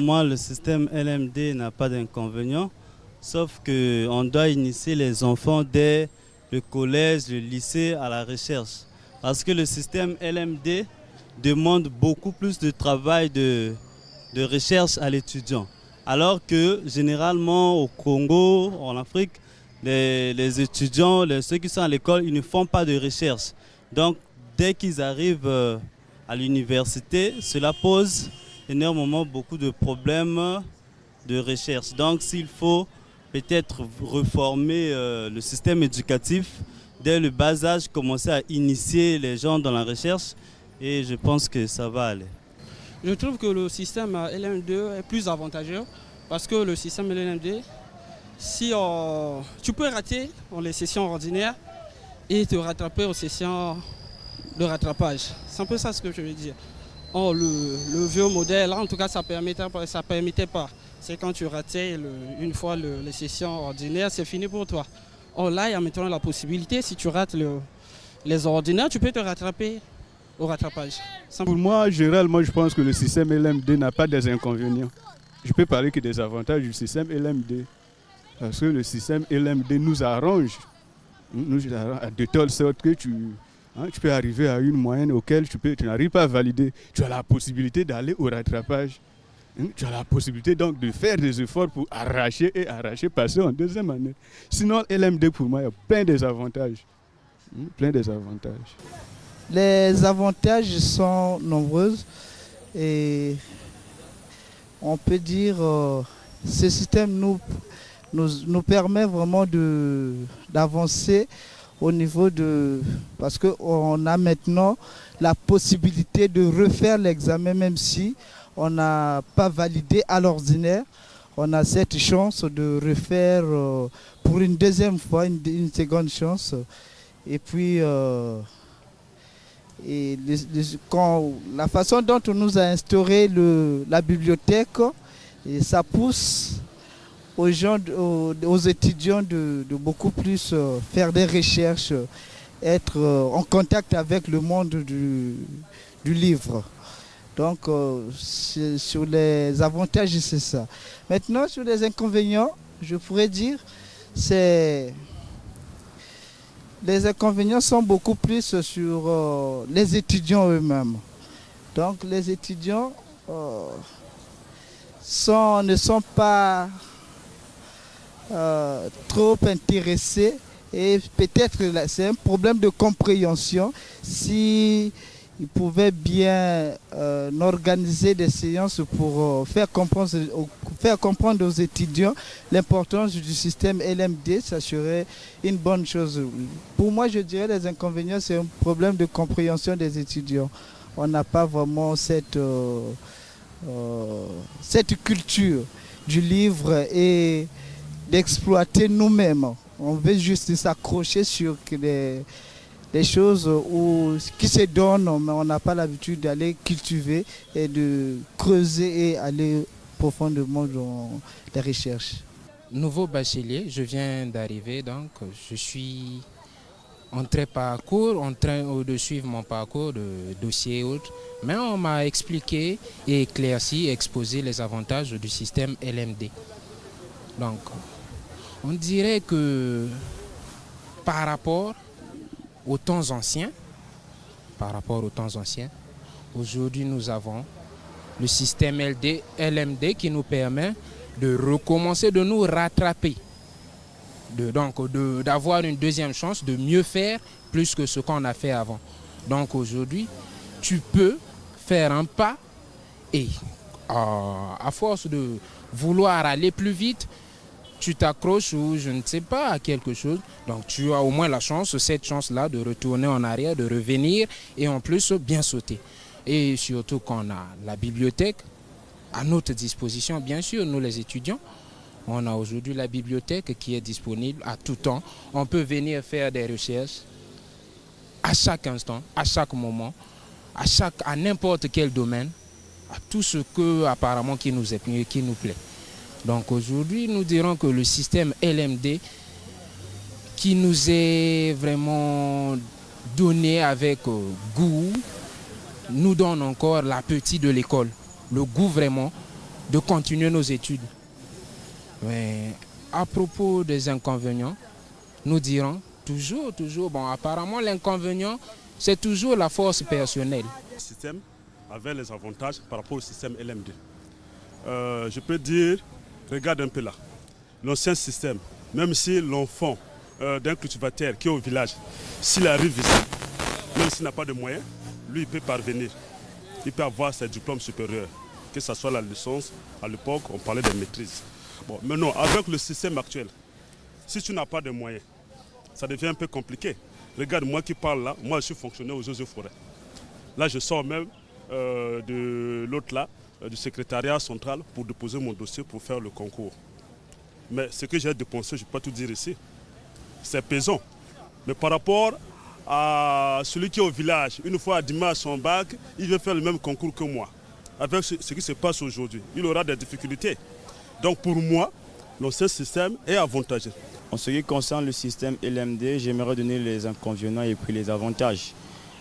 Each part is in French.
moi, le système LMD n'a pas d'inconvénient, sauf qu'on doit initier les enfants dès le collège, le lycée à la recherche. Parce que le système LMD demande beaucoup plus de travail de recherche à l'étudiant. Alors que généralement au Congo, en Afrique, les étudiants, ceux qui sont à l'école, ils ne font pas de recherche. Donc dès qu'ils arrivent à l'université, cela pose énormément beaucoup de problèmes de recherche. Donc s'il faut peut-être réformer le système éducatif, dès le bas âge, commencer à initier les gens dans la recherche, et je pense que ça va aller. Je trouve que le système LM2 est plus avantageux parce que le système LM2, si tu peux rater les sessions ordinaires et te rattraper aux sessions de rattrapage. C'est un peu ça ce que je veux dire. Le vieux modèle, en tout cas, ça ne permettait pas. C'est quand tu ratais une fois les sessions ordinaires, c'est fini pour toi. Là, il y a maintenant la possibilité, si tu rates les ordinaires, tu peux te rattraper au rattrapage. Pour moi, généralement, je pense que le système LMD n'a pas des inconvénients. Je peux parler que des avantages du système LMD. Parce que le système LMD nous arrange de telle sorte que tu peux arriver à une moyenne auquel tu n'arrives pas à valider. Tu as la possibilité d'aller au rattrapage. Tu as la possibilité donc de faire des efforts pour arracher, passer en deuxième année. Sinon, LMD pour moi, il y a plein des avantages. Plein des avantages. Les avantages sont nombreux et on peut dire ce système nous permet vraiment d'avancer au niveau parce qu'on a maintenant la possibilité de refaire l'examen même si on n'a pas validé à l'ordinaire. On a cette chance de refaire pour une deuxième fois, une seconde chance. Et puis la façon dont on nous a instauré la bibliothèque, et ça pousse aux étudiants de beaucoup plus faire des recherches, être en contact avec le monde du livre. Donc sur les avantages, c'est ça. Maintenant, sur les inconvénients, je pourrais dire, les inconvénients sont beaucoup plus sur les étudiants eux-mêmes. Donc les étudiants ne sont pas trop intéressés et peut-être c'est un problème de compréhension. Si ils pouvaient bien organiser des séances pour faire comprendre aux étudiants l'importance du système LMD, ça serait une bonne chose. Pour moi, je dirais les inconvénients, c'est un problème de compréhension des étudiants. On n'a pas vraiment cette culture du livre et d'exploiter nous-mêmes. On veut juste s'accrocher sur des choses qui se donnent, mais on n'a pas l'habitude d'aller cultiver et de creuser et aller profondément dans les recherches. Nouveau bachelier, je viens d'arriver, donc je suis en train de suivre mon parcours de dossier et autres. Mais on m'a expliqué et éclairci, exposé les avantages du système LMD. Donc, on dirait que par rapport aux temps anciens, aujourd'hui nous avons le système LMD qui nous permet de recommencer, de nous rattraper, d'avoir une deuxième chance, de mieux faire plus que ce qu'on a fait avant. Donc aujourd'hui, tu peux faire un pas et à force de vouloir aller plus vite, tu t'accroches ou je ne sais pas à quelque chose. Donc tu as au moins cette chance-là de retourner en arrière, de revenir et en plus bien sauter. Et surtout qu'on a la bibliothèque à notre disposition, bien sûr, nous les étudiants. On a aujourd'hui la bibliothèque qui est disponible à tout temps. On peut venir faire des recherches à chaque instant, à chaque moment, à n'importe quel domaine, à tout ce qui nous plaît. Donc aujourd'hui, nous dirons que le système LMD qui nous est vraiment donné avec goût, nous donne encore l'appétit de l'école. Le goût vraiment de continuer nos études. Mais à propos des inconvénients, nous dirons toujours, bon, apparemment l'inconvénient, c'est toujours la force personnelle. Le système avait les avantages par rapport au système LMD. Je peux dire, regarde un peu là, l'ancien système, même si l'enfant d'un cultivateur qui est au village, s'il arrive ici, même s'il n'a pas de moyens, lui il peut parvenir, il peut avoir ses diplômes supérieurs, que ce soit la licence, à l'époque on parlait de maîtrise. Bon, maintenant, avec le système actuel, si tu n'as pas de moyens, ça devient un peu compliqué. Regarde, moi qui parle là, moi je suis fonctionnaire aux eaux et forêts. Là, je sors même de l'autre là, du secrétariat central pour déposer mon dossier pour faire le concours. Mais ce que j'ai dépensé, je ne peux pas tout dire ici, c'est pesant. Mais par rapport à celui qui est au village, une fois dimanche son bac, il vient faire le même concours que moi. Avec ce qui se passe aujourd'hui, il aura des difficultés. Donc pour moi, l'ancien système est avantageux. En ce qui concerne le système LMD, j'aimerais donner les inconvénients et puis les avantages.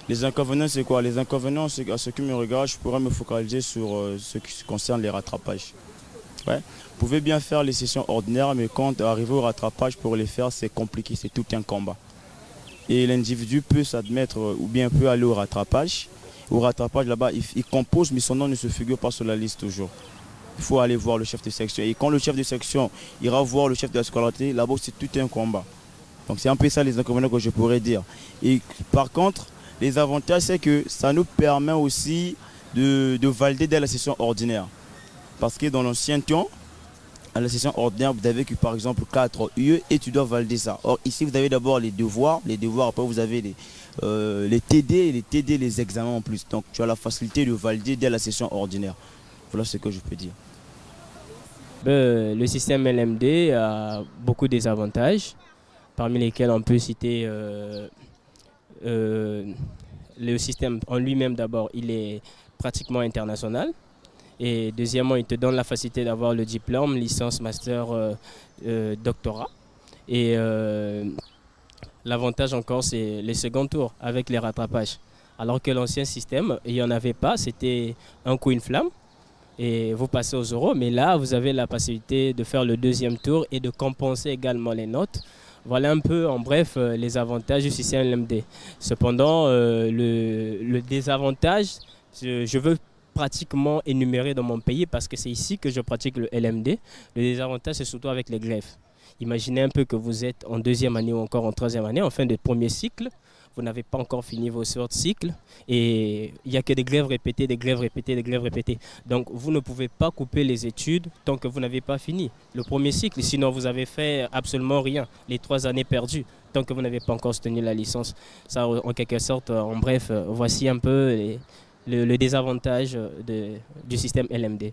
Les inconvénients, c'est quoi? Les inconvénients, c'est à ce qui me regarde, je pourrais me focaliser sur ce qui concerne les rattrapages. Ouais. Vous pouvez bien faire les sessions ordinaires, mais quand arriver au rattrapage, pour les faire, c'est compliqué, c'est tout un combat. Et l'individu peut s'admettre ou bien peut aller au rattrapage. Au rattrapage, là-bas, il compose, mais son nom ne se figure pas sur la liste toujours. Il faut aller voir le chef de section. Et quand le chef de section ira voir le chef de la scolarité, là-bas, c'est tout un combat. Donc c'est un peu ça les inconvénients que je pourrais dire. Et par contre, les avantages, c'est que ça nous permet aussi de valider dès la session ordinaire. Parce que dans l'ancien temps, à la session ordinaire, vous avez que par exemple 4 UE et tu dois valider ça. Or ici, vous avez d'abord les devoirs, après vous avez les TD, les examens en plus. Donc tu as la facilité de valider dès la session ordinaire. Voilà ce que je peux dire. Le système LMD a beaucoup de désavantages, parmi lesquels on peut citer le système en lui-même d'abord, il est pratiquement international. Et deuxièmement, il te donne la facilité d'avoir le diplôme, licence, master, doctorat. Et l'avantage encore, c'est les seconds tours avec les rattrapages. Alors que l'ancien système, il n'y en avait pas, c'était un coup, une flamme. Et vous passez aux euros, mais là, vous avez la possibilité de faire le deuxième tour et de compenser également les notes. Voilà un peu, en bref, les avantages du système LMD. Cependant, le désavantage, je veux pratiquement énumérer dans mon pays parce que c'est ici que je pratique le LMD. Le désavantage, c'est surtout avec les grèves. Imaginez un peu que vous êtes en deuxième année ou encore en troisième année, en fin de premier cycle. Vous n'avez pas encore fini vos sortes cycles et il n'y a que des grèves répétées, des grèves répétées, des grèves répétées. Donc vous ne pouvez pas couper les études tant que vous n'avez pas fini le premier cycle. Sinon vous avez fait absolument rien, les 3 années perdues, tant que vous n'avez pas encore soutenu la licence. Ça en quelque sorte, en bref, voici un peu le désavantage du système LMD.